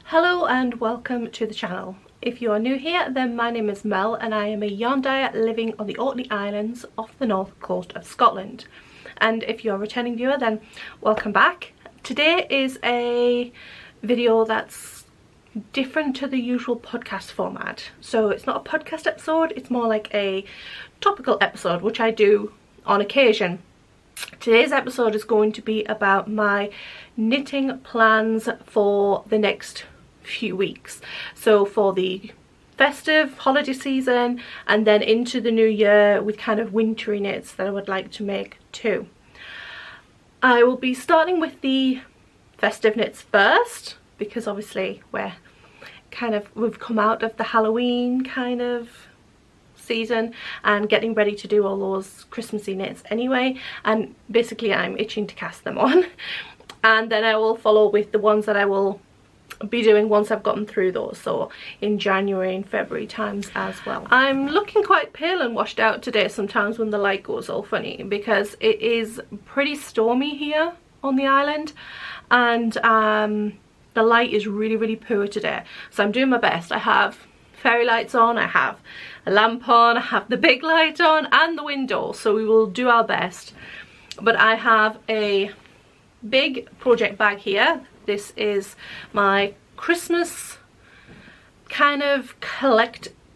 Hello and welcome to the channel. If you are new here, then my name is Mel and I am a yarn dyer living on the Orkney Islands off the north coast of Scotland. And if you're a returning viewer, then welcome back. Today is a video that's different to the usual podcast format. So it's not a podcast episode, it's more like a topical episode, which I do on occasion. Today's episode is going to be about my knitting plans for the next few weeks. So for the festive holiday season and then into the new year with kind of wintry knits that I would like to make too. I will be starting with the festive knits first because obviously we've come out of the Halloween kind of season and getting ready to do all those Christmassy knits anyway, and basically I'm itching to cast them on. And then I will follow with the ones that I will be doing once I've gotten through those, so in January and February times as well. I'm looking quite pale and washed out today sometimes when the light goes all funny because it is pretty stormy here on the island, and the light is really poor today, so I'm doing my best. I have fairy lights on, I have a lamp on, I have the big light on and the window, so we will do our best. But I have a big project bag here. This is my Christmas kind of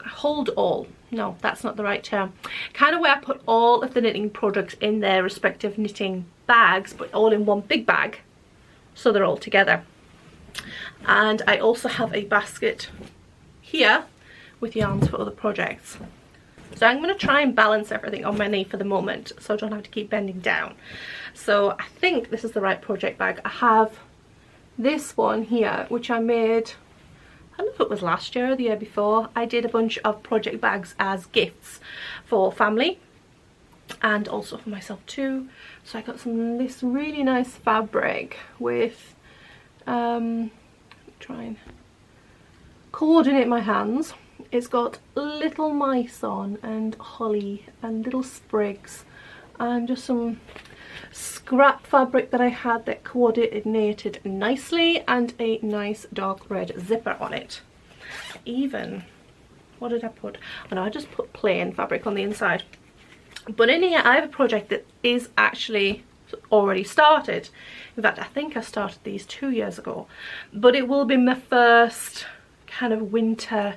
hold all. No, that's not the right term. Kind of where I put all of the knitting products in their respective knitting bags, but all in one big bag, so they're all together. And I also have a basket here with yarns for other projects. So I'm going to try and balance everything on my knee for the moment so I don't have to keep bending down. So I think this is the right project bag. I have this one here which I made, I don't know if it was last year or the year before. I did a bunch of project bags as gifts for family and also for myself too. So I got this really nice fabric with try and coordinate my hands. It's got little mice on and holly and little sprigs and just some scrap fabric that I had that coordinated nicely, and a nice dark red zipper on it. Even, what did I put? Oh no, I just put plain fabric on the inside. But in here I have a project that is actually already started. In fact, I think I started these 2 years ago, but it will be my first kind of winter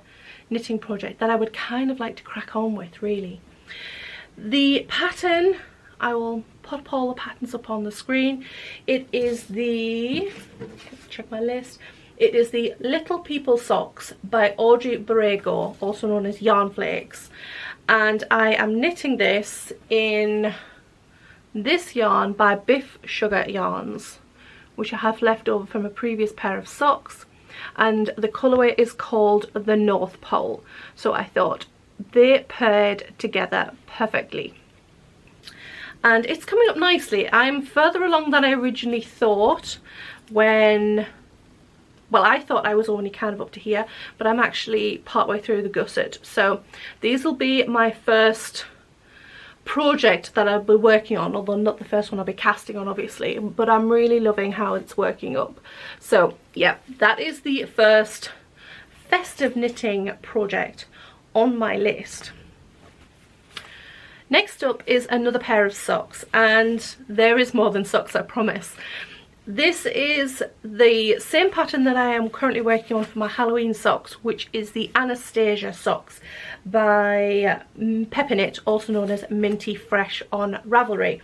knitting project that I would kind of like to crack on with, really. The pattern, I will put all the patterns up on the screen. It is the, let's check my list, it is the Little People Socks by Audrey Borrego, also known as Yarn Flakes, and I am knitting this in this yarn by Biff Sugar Yarns, which I have left over from a previous pair of socks, and the colourway is called the North Pole, so I thought they paired together perfectly. And it's coming up nicely. I'm further along than I originally thought when, well, I thought I was only kind of up to here, but I'm actually partway through the gusset. So these will be my first project that I'll be working on, although not the first one I'll be casting on obviously, but I'm really loving how it's working up. So yeah, that is the first festive knitting project on my list. Next up is another pair of socks, and there is more than socks, I promise. This is the same pattern that I am currently working on for my Halloween socks, which is the Anastasia socks by Pepperknit, also known as Minty Fresh on Ravelry.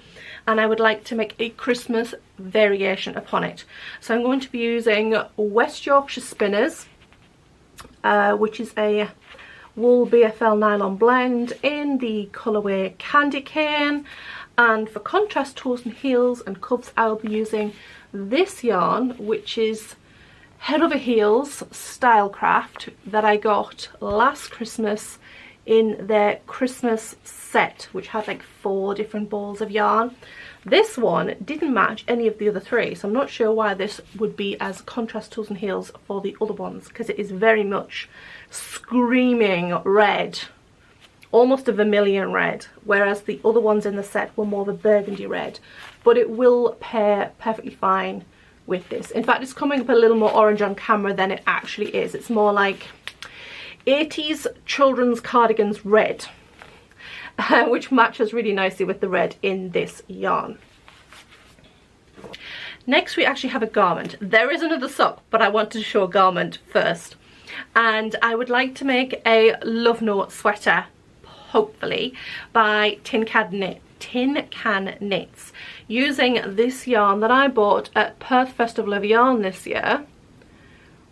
And I would like to make a Christmas variation upon it. So I'm going to be using West Yorkshire Spinners, which is a wool BFL nylon blend in the colourway Candy Cane. And for contrast toes and heels and cuffs, I'll be using this yarn, which is Head Over Heels Stylecraft, that I got last Christmas in their Christmas set, which had like 4 different balls of yarn. This one didn't match any of the other 3, so I'm not sure why this would be as contrast toes and heels for the other ones, because it is very much screaming red, almost a vermilion red, whereas the other ones in the set were more of a burgundy red. But it will pair perfectly fine with this. In fact, it's coming up a little more orange on camera than it actually is. It's more like 80s children's cardigans red, which matches really nicely with the red in this yarn. Next we actually have a garment. There is another sock, but I want to show a garment first. And I would like to make a Love Note sweater, hopefully, by Tin Can Knits, using this yarn that I bought at Perth Festival of Yarn this year,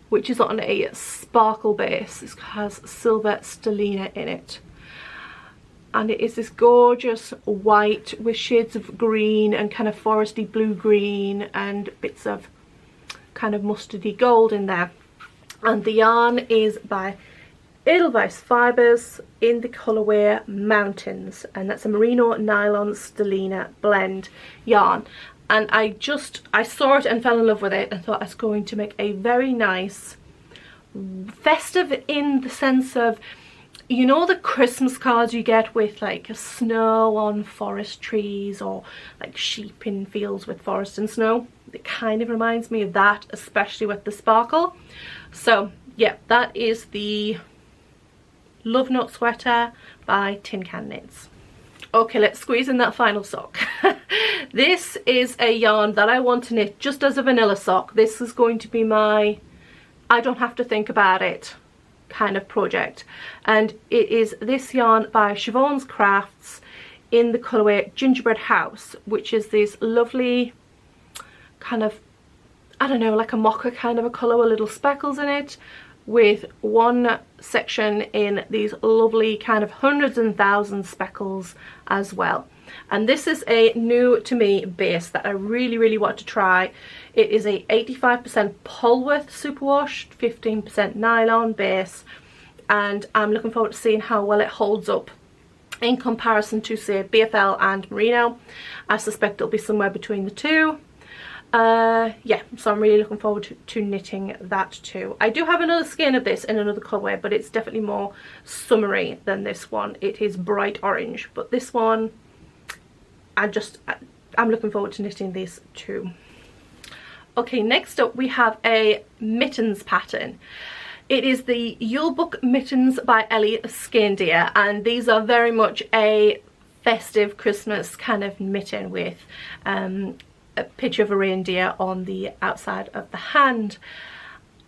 which is on a sparkle base. This has silver stellina in it. And it is this gorgeous white with shades of green and kind of foresty blue green and bits of kind of mustardy gold in there. And the yarn is by Edelweiss Fibres in the colourway Mountains, and that's a merino nylon stellina blend yarn. And I saw it and fell in love with it and thought it's going to make a very nice festive, in the sense of, you know, the Christmas cards you get with like snow on forest trees, or like sheep in fields with forest and snow. It kind of reminds me of that, especially with the sparkle. So yeah, that is the Love Note sweater by Tin Can Knits. Okay, let's squeeze in that final sock. This is a yarn that I want to knit just as a vanilla sock. This is going to be my I don't have to think about it kind of project, and it is this yarn by Siobhan's Crafts in the colourway Gingerbread House, which is this lovely kind of, I don't know, like a mocha kind of a colour with little speckles in it, with one section in these lovely kind of hundreds and thousands speckles as well. And this is a new to me base that I really want to try. It is a 85% Polworth superwash, 15% nylon base, and I'm looking forward to seeing how well it holds up in comparison to, say, BFL and merino. I suspect it'll be somewhere between the two. Yeah, so I'm really looking forward to knitting that too. I do have another skein of this in another colourway, but it's definitely more summery than this one. It is bright orange, but this one, I'm looking forward to knitting these too. Okay, next up we have a mittens pattern. It is the Yule Book Mittens by Ellie of Skein-Deer, and these are very much a festive Christmas kind of mitten with a picture of a reindeer on the outside of the hand.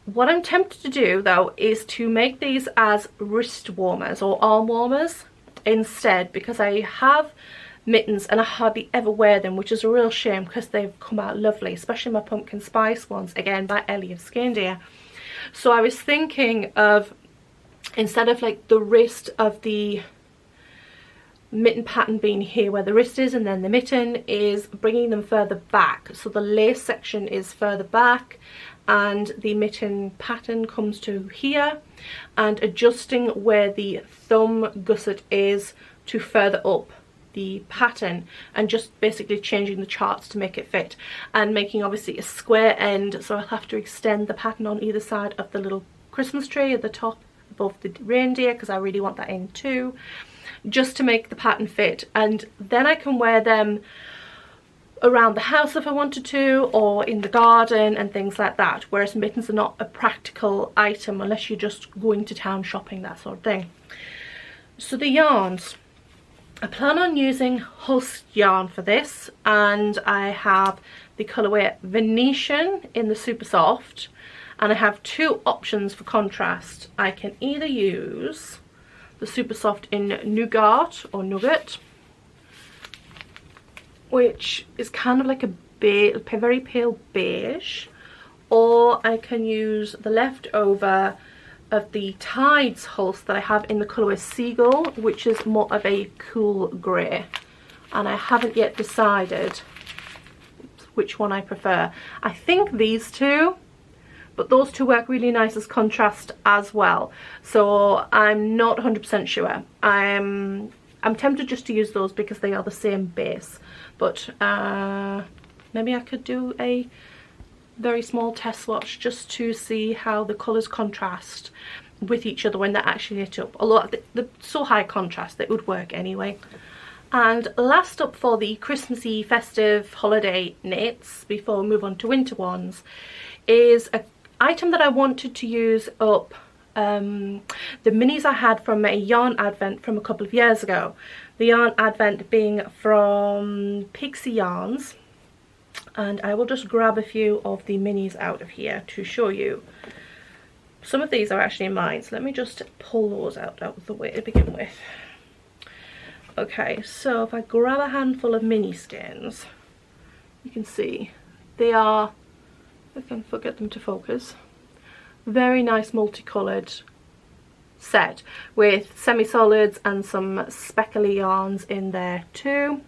What I'm tempted to do though is to make these as wrist warmers or arm warmers instead, because I have mittens and I hardly ever wear them, which is a real shame because they've come out lovely, especially my pumpkin spice ones, again by Ellie of Skein-Deer. So I was thinking of, instead of like the wrist of the mitten pattern being here where the wrist is and then the mitten, is bringing them further back, so the lace section is further back and the mitten pattern comes to here, and adjusting where the thumb gusset is to further up the pattern, and just basically changing the charts to make it fit, and making obviously a square end, so I'll have to extend the pattern on either side of the little Christmas tree at the top above the reindeer, because I really want that in too, just to make the pattern fit. And then I can wear them around the house if I wanted to, or in the garden and things like that, whereas mittens are not a practical item unless you're just going to town shopping, that sort of thing. So the yarns, I plan on using Hulst yarn for this, and I have the colourway Venetian in the super soft, and I have two options for contrast. I can either use the super soft in Nougat or Nugget, which is kind of like a very pale beige, or I can use the leftover of the Tides Hulst that I have in the colourway Seagull, which is more of a cool grey, and I haven't yet decided which one I prefer. I think these two, but those two work really nice as contrast as well, so I'm not 100% sure. I'm tempted just to use those because they are the same base, but maybe I could do a very small test swatch just to see how the colours contrast with each other when they're actually lit up, although they're so high contrast that it would work anyway. And last up for the Christmassy festive holiday knits, before we move on to winter ones, is an item that I wanted to use up the minis I had from a yarn advent from a couple of years ago. The yarn advent being from Pixie Yarns, and I will just grab a few of the minis out of here to show you. Some of these are actually mine, so let me just pull those out of the way to begin with. Okay, so if I grab a handful of mini skeins, you can see they are, I can get them to focus, very nice multicoloured set with semi-solids and some speckly yarns in there too.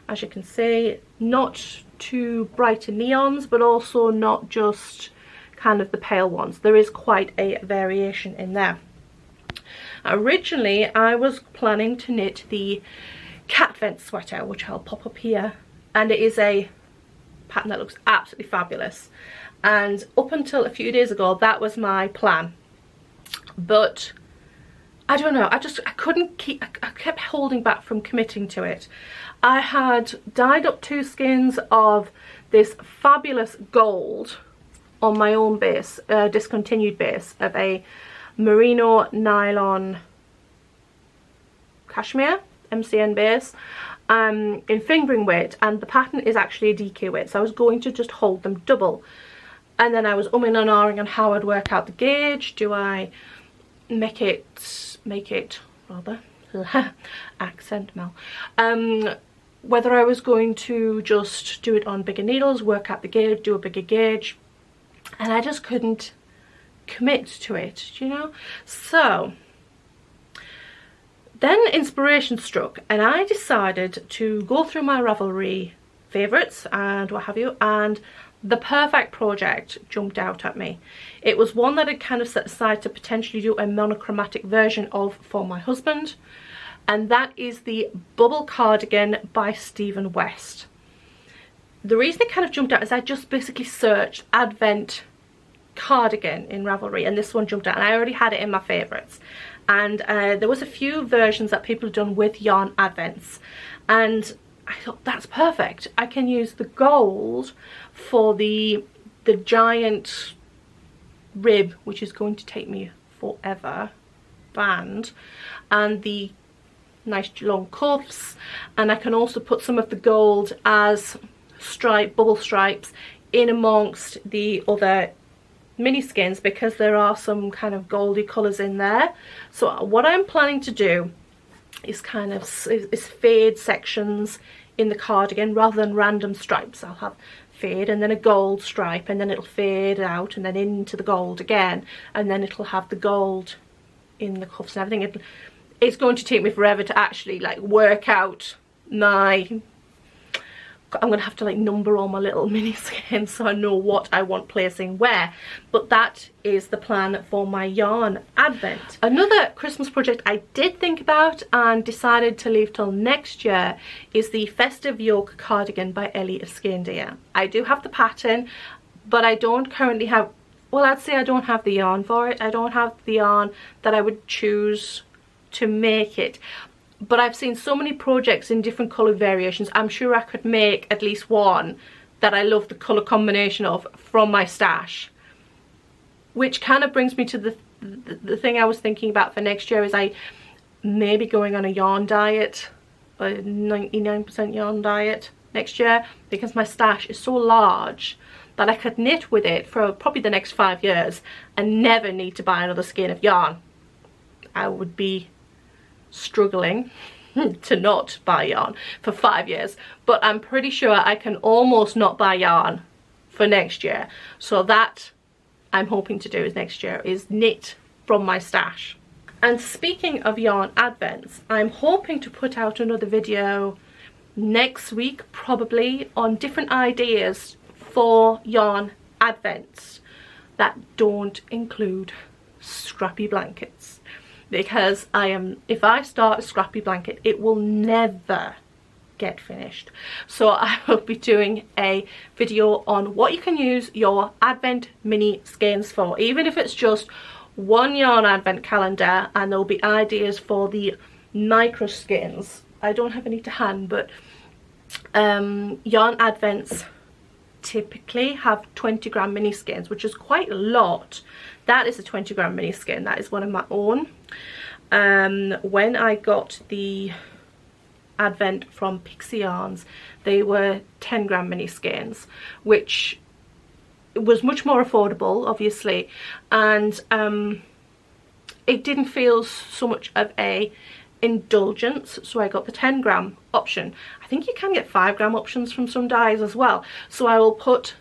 As you can see, not too bright in neons, but also not just kind of the pale ones. There is quite a variation in there. Originally I was planning to knit the cat vent sweater, which I'll pop up here, and it is a pattern that looks absolutely fabulous, and up until a few days ago that was my plan. But I don't know, I kept holding back from committing to it. I had dyed up 2 skeins of this fabulous gold on my own base, discontinued base of a merino nylon cashmere MCN base in fingering weight, and the pattern is actually a DK weight, so I was going to just hold them double. And then I was umming and ahhing on how I'd work out the gauge. Do I make it rather accent Mel, whether I was going to just do it on bigger needles, work out the gauge, do a bigger gauge, and I just couldn't commit to it, you know. So then inspiration struck, and I decided to go through my Ravelry favourites and what have you, and the perfect project jumped out at me. It was one that I'd kind of set aside to potentially do a monochromatic version of for my husband, and that is the Boucle cardigan by Stephen West. The reason it kind of jumped out is I just basically searched Advent cardigan in Ravelry, and this one jumped out, and I already had it in my favourites. And there was a few versions that people have done with yarn advents, and I thought that's perfect. I can use the gold for the giant rib, which is going to take me forever, band, and the nice long cuffs, and I can also put some of the gold as bubble stripes in amongst the other mini skeins, because there are some kind of goldy colours in there. So what I'm planning to do is kind of fade sections in the cardigan rather than random stripes. I'll have fade and then a gold stripe, and then it'll fade out and then into the gold again, and then it'll have the gold in the cuffs and everything. It's going to take me forever to actually like work out my, I'm going to have to like number all my little mini skeins so I know what I want placing where, but that is the plan for my yarn advent. Another Christmas project I did think about and decided to leave till next year is the Festive yoke cardigan by Ellie of Skein. I do have the pattern, but I don't currently have, well, I'd say I don't have the yarn for it. I don't have the yarn that I would choose to make it. But I've seen so many projects in different colour variations. I'm sure I could make at least one that I love the colour combination of from my stash. Which kind of brings me to the thing I was thinking about for next year, is I may be going on a yarn diet, a 99% yarn diet next year, because my stash is so large that I could knit with it for probably the next 5 years and never need to buy another skein of yarn. I would be struggling to not buy yarn for 5 years, but I'm pretty sure I can almost not buy yarn for next year. So that I'm hoping to do is next year is knit from my stash. And speaking of yarn advents, I'm hoping to put out another video next week probably on different ideas for yarn advents that don't include scrappy blankets. Because if I start a scrappy blanket, it will never get finished. So I will be doing a video on what you can use your advent mini skeins for, even if it's just one yarn advent calendar, and there'll be ideas for the micro skeins I don't have any to hand, but yarn advents typically have 20-gram mini skeins, which is quite a lot. That is a 20-gram mini skein. That is one of my own. When I got the advent from Pixie Yarns, they were 10-gram mini skeins, which was much more affordable, obviously, and it didn't feel so much of a indulgence, so I got the 10-gram option. I think you can get 5-gram options from some dyes as well, so I will put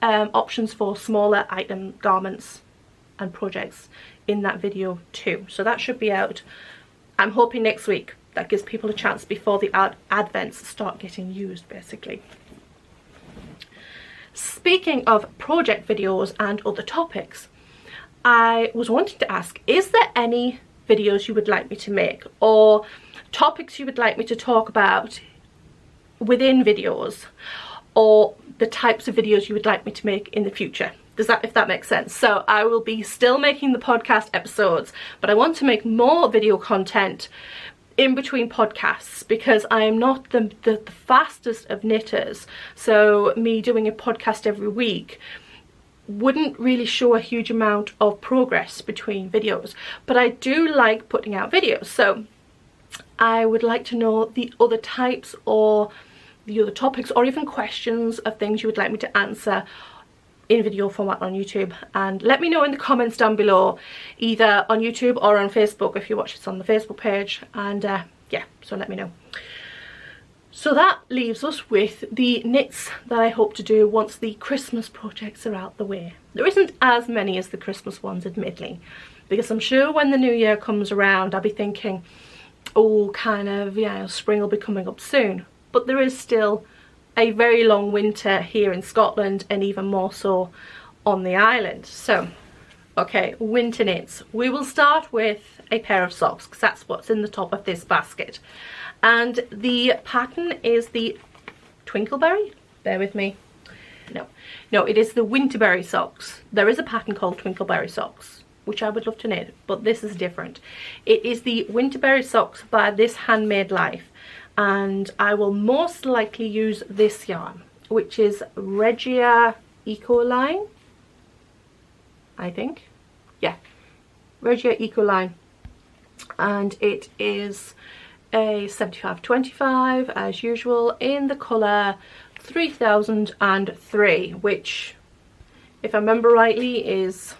options for smaller item garments and projects in that video too. So that should be out, I'm hoping, next week. That gives people a chance before the advents start getting used, basically. Speaking of project videos and other topics, I was wanting to ask, is there any videos you would like me to make, or topics you would like me to talk about within videos, or the types of videos you would like me to make in the future? If that makes sense. So I will be still making the podcast episodes, but I want to make more video content in between podcasts, because I am not the fastest of knitters, so me doing a podcast every week wouldn't really show a huge amount of progress between videos. But I do like putting out videos, so I would like to know the other types or the other topics, or even questions of things you would like me to answer in video format on YouTube, and let me know in the comments down below, either on YouTube or on Facebook if you watch this on the Facebook page. And yeah, so let me know. So that leaves us with the knits that I hope to do once the Christmas projects are out the way. There isn't as many as the Christmas ones, admittedly, because I'm sure when the new year comes around I'll be thinking, oh, kind of, yeah, spring will be coming up soon. But there is still a very long winter here in Scotland, and even more so on the island. So, okay, winter knits. We will start with a pair of socks, because that's what's in the top of this basket. And the pattern is the Twinkleberry. Bear with me. No, it is the Winterberry socks. There is a pattern called Twinkleberry socks, which I would love to knit, but this is different. It is the Winterberry socks by This Handmade Life. And I will most likely use this yarn, which is Regia Ecoline, I think. Yeah, Regia Ecoline, and it is a 75/25 as usual in the colour 3003, which, if I remember rightly, is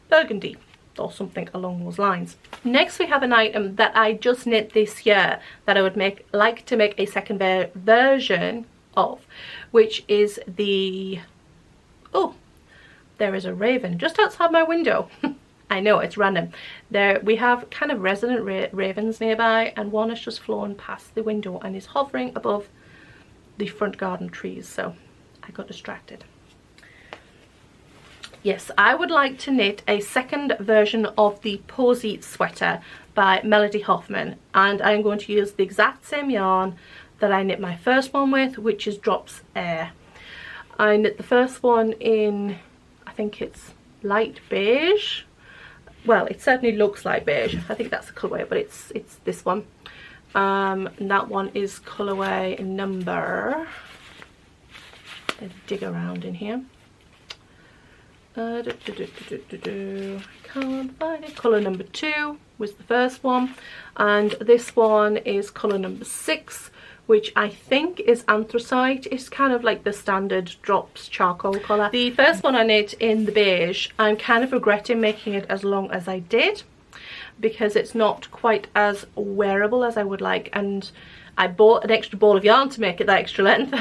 burgundy or something along those lines. Next we have an item that I just knit this year that I would like to make a second version of, which is the, oh, there is a raven just outside my window. I know, it's random. There we have kind of resident ravens nearby, and one has just flown past the window and is hovering above the front garden trees, so I got distracted. Yes, I would like to knit a second version of the Palsy sweater by Melody Hoffman, and I'm going to use the exact same yarn that I knit my first one with, which is Drops Air. I knit the first one in, I think it's light beige. Well, it certainly looks like beige. I think that's the colourway, but it's this one. And that one is colourway number, let's dig around in here. Can't find it. Colour number 2 was the first one, and this one is colour number 6, which I think is anthracite. It's kind of like the standard Drops charcoal colour. The first one I knit in the beige, I'm kind of regretting making it as long as I did, because it's not quite as wearable as I would like, and I bought an extra ball of yarn to make it that extra length.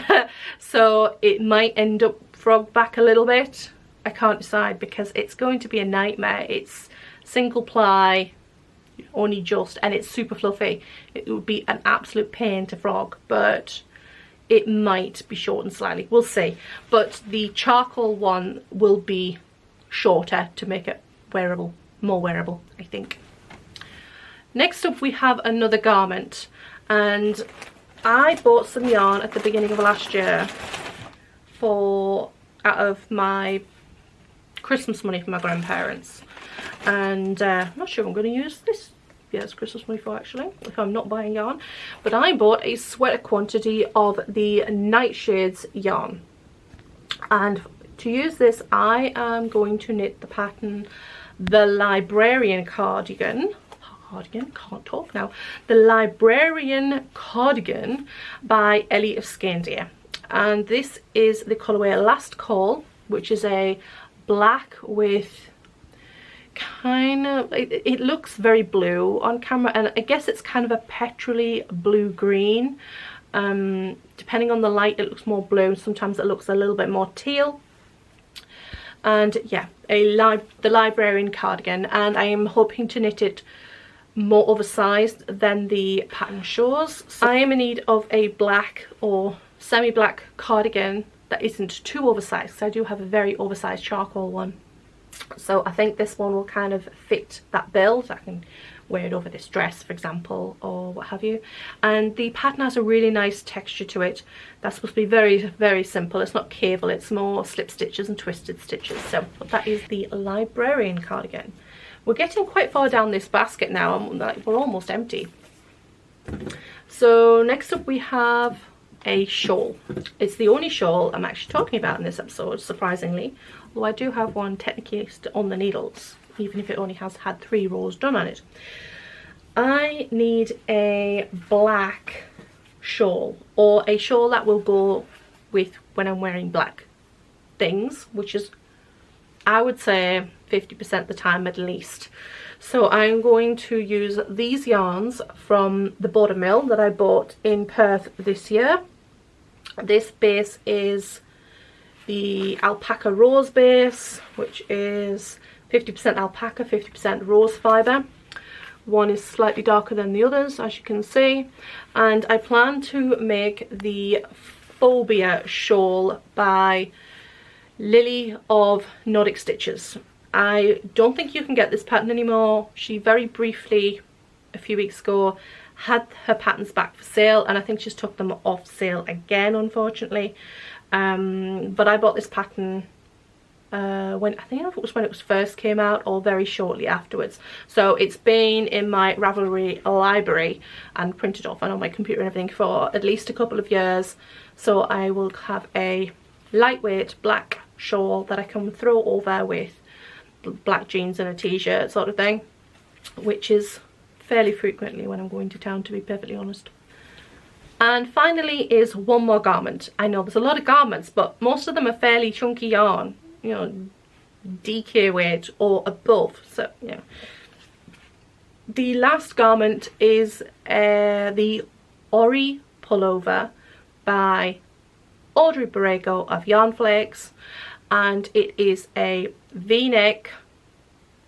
So it might end up frog back a little bit. I can't decide, because it's going to be a nightmare. It's single ply, only just, and it's super fluffy. It would be an absolute pain to frog, but it might be shortened slightly. We'll see. But the charcoal one will be shorter to make it wearable, more wearable, I think. Next up we have another garment, and I bought some yarn at the beginning of last year out of my Christmas money from my grandparents, and I'm not sure I'm going to use this yeah, it's Christmas money for actually, if I'm not buying yarn. But I bought a sweater quantity of the Nightshades yarn, and to use this I am going to knit the pattern the Librarian cardigan. Can't talk now. The Librarian cardigan by Ellie of Scandia, and this is the colourway Last Call, which is a black with kind of, it looks very blue on camera, and I guess it's kind of a petrol-y blue-green. Depending on the light it looks more blue, sometimes it looks a little bit more teal. And yeah, the Librarian cardigan, and I am hoping to knit it more oversized than the pattern shows. So I am in need of a black or semi-black cardigan that isn't too oversized, because I do have a very oversized charcoal one. So I think this one will kind of fit that build. I can wear it over this dress, for example, or what have you. And the pattern has a really nice texture to it. That's supposed to be very, very simple. It's not cable, it's more slip stitches and twisted stitches. So that is the Librarian cardigan. We're getting quite far down this basket now, and we're almost empty. So next up we have a shawl. It's the only shawl I'm actually talking about in this episode, surprisingly. Although I do have one technically on the needles, even if it only has had 3 rows done on it. I need a black shawl, or a shawl that will go with when I'm wearing black things, which is, I would say, 50% of the time at least. So I'm going to use these yarns from the Border Mill that I bought in Perth this year. This base is the alpaca rose base, which is 50% alpaca, 50% rose fibre. One is slightly darker than the others, as you can see. And I plan to make the Phobia shawl by Lily of Nordic Stitches. I don't think you can get this pattern anymore. She very briefly, a few weeks ago, had her patterns back for sale, and I think she's took them off sale again, unfortunately. But I bought this pattern when, I think it was when it was first came out, or very shortly afterwards. So it's been in my Ravelry library and printed off and on my computer and everything for at least a couple of years. So I will have a lightweight black shawl that I can throw over with black jeans and a t-shirt sort of thing, which is fairly frequently when I'm going to town, to be perfectly honest. And finally is one more garment. I know there's a lot of garments, but most of them are fairly chunky yarn, you know, DK weight or above. So yeah, the last garment is the Ori pullover by Audrey Borrego of Yarn Flakes, and it is a v-neck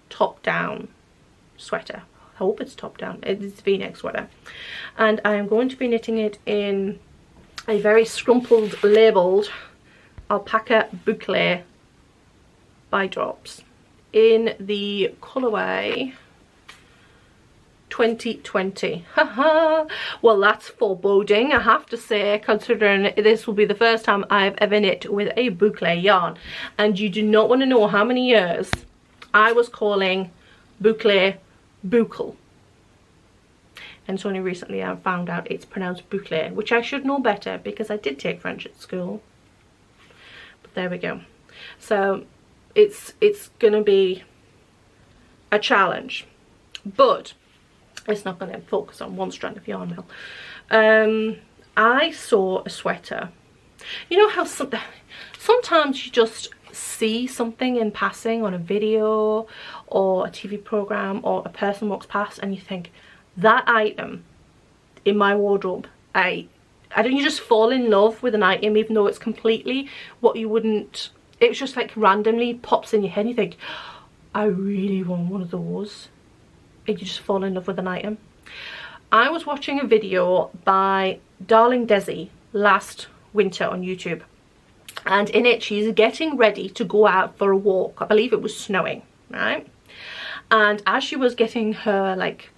top down sweater. I hope it's top down. It is a v-neck sweater, and I am going to be knitting it in a very scrumpled labelled alpaca boucle by Drops in the colourway 2020. Haha. Well, that's foreboding, I have to say, considering this will be the first time I've ever knit with a boucle yarn. And you do not want to know how many years I was calling boucle Boucle. And it's only recently I found out it's pronounced boucle, which I should know better because I did take French at school. But there we go. So it's gonna be a challenge, but it's not going to focus on one strand of yarn now. I saw a sweater. You know how sometimes you just see something in passing on a video or a TV program, or a person walks past and you think, that item in my wardrobe, I don't, you just fall in love with an item even though it's completely what you wouldn't, it's just like randomly pops in your head and you think, I really want one of those. And you just fall in love with an item. I was watching a video by Darling Desi last winter on YouTube, and in it she's getting ready to go out for a walk. I believe it was snowing, right? And as she was getting her like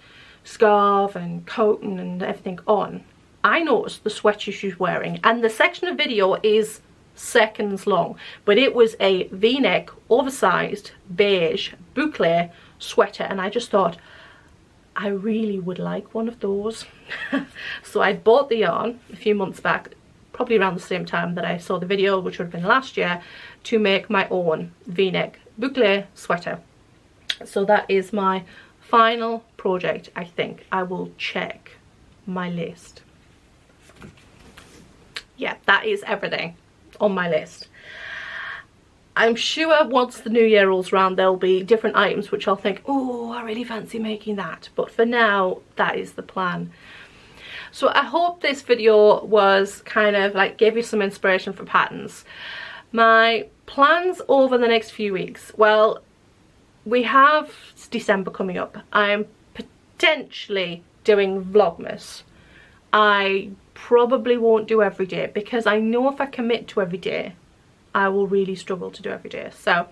scarf and coat and everything on, I noticed the sweater she's wearing, and the section of video is seconds long, but it was a v-neck oversized beige boucle sweater, and I just thought, I really would like one of those. So I bought the yarn a few months back, probably around the same time that I saw the video, which would have been last year, to make my own v-neck boucle sweater. So that is my final project. I think I will check my list. Yeah, that is everything on my list. I'm sure once the new year rolls around there'll be different items which I'll think, oh, I really fancy making that. But for now, that is the plan. So I hope this video was kind of like gave you some inspiration for patterns. My plans over the next few weeks, well, we have December coming up. I'm potentially doing Vlogmas. I probably won't do every day because I know if I commit to every day, I will really struggle to do every day. So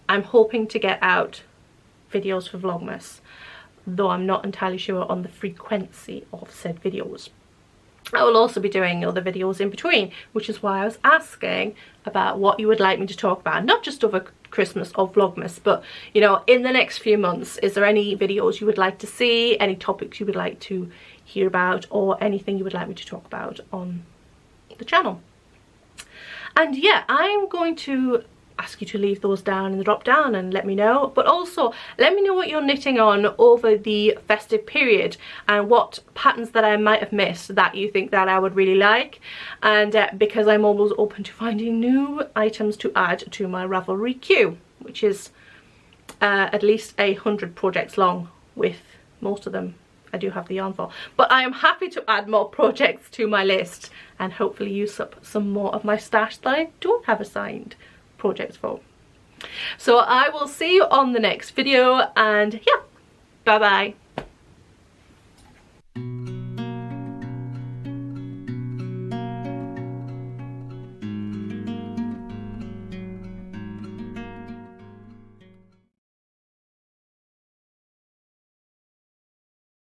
I'm hoping to get out videos for Vlogmas, though I'm not entirely sure on the frequency of said videos. I will also be doing other videos in between, which is why I was asking about what you would like me to talk about, not just over Christmas or Vlogmas, but you know, in the next few months. Is there any videos you would like to see, any topics you would like to hear about, or anything you would like me to talk about on the channel? And yeah, I'm going to ask you to leave those down in the drop down and let me know. But also let me know what you're knitting on over the festive period and what patterns that I might have missed that you think that I would really like. And because I'm always open to finding new items to add to my Ravelry queue, which is at least 100 projects long, with most of them I do have the yarn for. But I am happy to add more projects to my list and hopefully use up some more of my stash that I don't have assigned projects for. So I will see you on the next video, and yeah, bye bye.